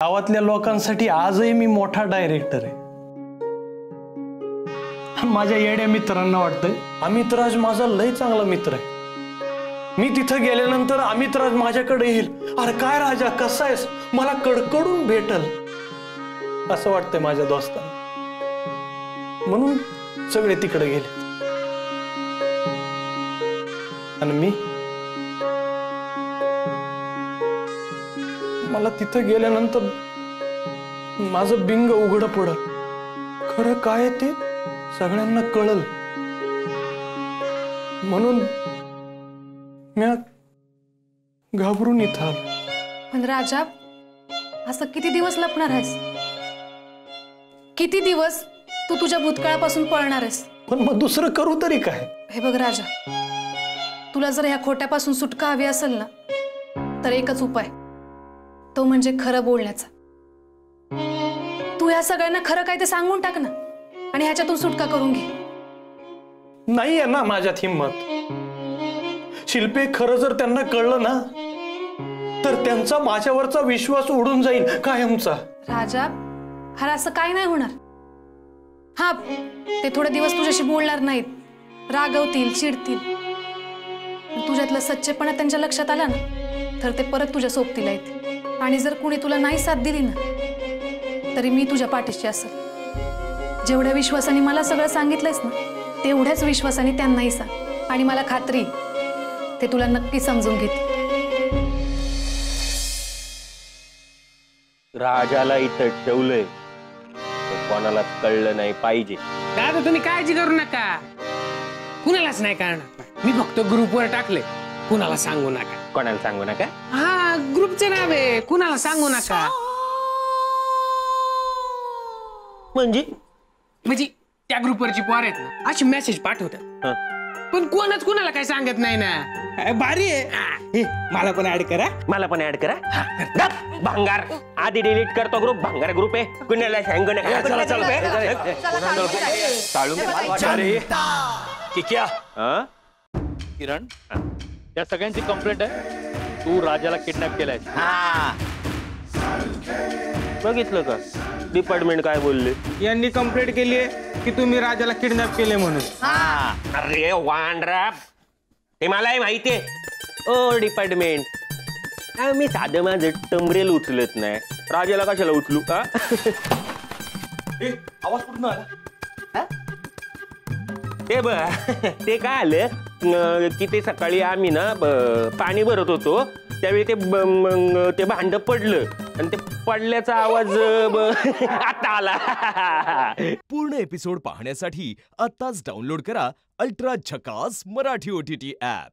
गावातल्या लोकांसाठी आजही मी मोठा डायरेक्टर आहे। माझ्या येड्या मित्रांना वाटतंय अमितराज माझा लय चांगला मित्र आहे। मी तिथं गेल्यानंतर अमितराज माझ्याकडे येईल, अरे काय राजा कसा आहेस, मला कडकडून भेटल असं वाटतंय माझ्या दोस्तांना, म्हणून सगळे तिकडे गेले। आणि मला तिथं गेल्यानंतर माझं बिंग उघडं पडल, खरं काय ते सगळ्यांना कळल, म्हणून मी घाबरून इथं आलो। पण राजा, असं किती दिवस लपणार आहेस? किती दिवस तू तुझ्या भूतकाळापासून पळणार आहेस? पण मग दुसरं करू तरी काय? हे बघ राजा, तुला जर ह्या खोट्यापासून सुटका हवी असेल ना, तर एकच उपाय, तो म्हणजे खरं बोलण्याचा। तू ह्या सगळ्यांना खरं काय ते सांगून टाक ना, आणि ह्याच्यातून सुटका करून घे। नाहीये ना माझ्यात हिम्मत। शिल्पे, खरं जर त्यांना कळलं ना, तर त्यांचा माझ्यावरचा विश्वास उडून जाईल कायमचा। राजा, अरे असं काय नाही होणार। हा, ते थोडे दिवस तुझ्याशी बोलणार नाहीत, रागवतील, चिडतील, तुझ्यातलं सच्चेपणा त्यांच्या लक्षात आला ना, तर ते परत तुझ्या सोबतीला येतील। आणि जर कुणी तुला नाही साथ दिली ना, तरी मी तुझ्या पाठीशी असेल। जेवढ्या विश्वासाने मला सगळं सांगितलंयस ना, तेवढ्याच विश्वासाने त्यांनाही सांग, आणि मला खात्री ते तुला नक्की समजून घेतील। राजाला इथं ठेवलंय, कोणाला कळलं नाही पाहिजे। दादा तुम्ही काळजी करू नका, कुणालाच नाही कळणार। मी फक्त ग्रुपवर टाकले, कुणाला सांगू नका। कोणाला सांगू नका? हा, ग्रुपचं नाव आहे, कुणाला सांगू नका। म्हणजे त्या ग्रुपवरची पोर आहेत ना, अशी मेसेज पाठवतात, पण कोणच कुणाला काय सांगत नाही ना। भारी आहे, मला पण ऍड करा। मला पण ऍड करा। भांगार आधी डिलीट करतो ग्रुप, भांगार ग्रुप आहे, कुणाला सांगू नका। किरण, त्या सगळ्यांची कंप्लेंट आहे, तू राजाला किडनॅप केलाय। बघितलं का डिपार्टमेंट काय बोलले? यांनी कंप्लेंट केली आहे की तुम्ही राजाला किडनॅप केले म्हणून। अरे वांडरा, ते मलाही माहितीये। ओ डिपार्टमेंट, मी साधं माझं टमरेल उचलत नाही, राजाला कशाला उचलू का? आवाज कुठून आला? ते ते काय आलं की ते सकाळी आम्ही ना पाणी भरत होतो, त्यावेळी ते भांड पडलं आणि ते पडल्याचा आवाज आता आला। पूर्ण एपिसोड पाहण्यासाठी आत्ताच डाउनलोड करा अल्ट्रा झकास मराठी OTT ऍप।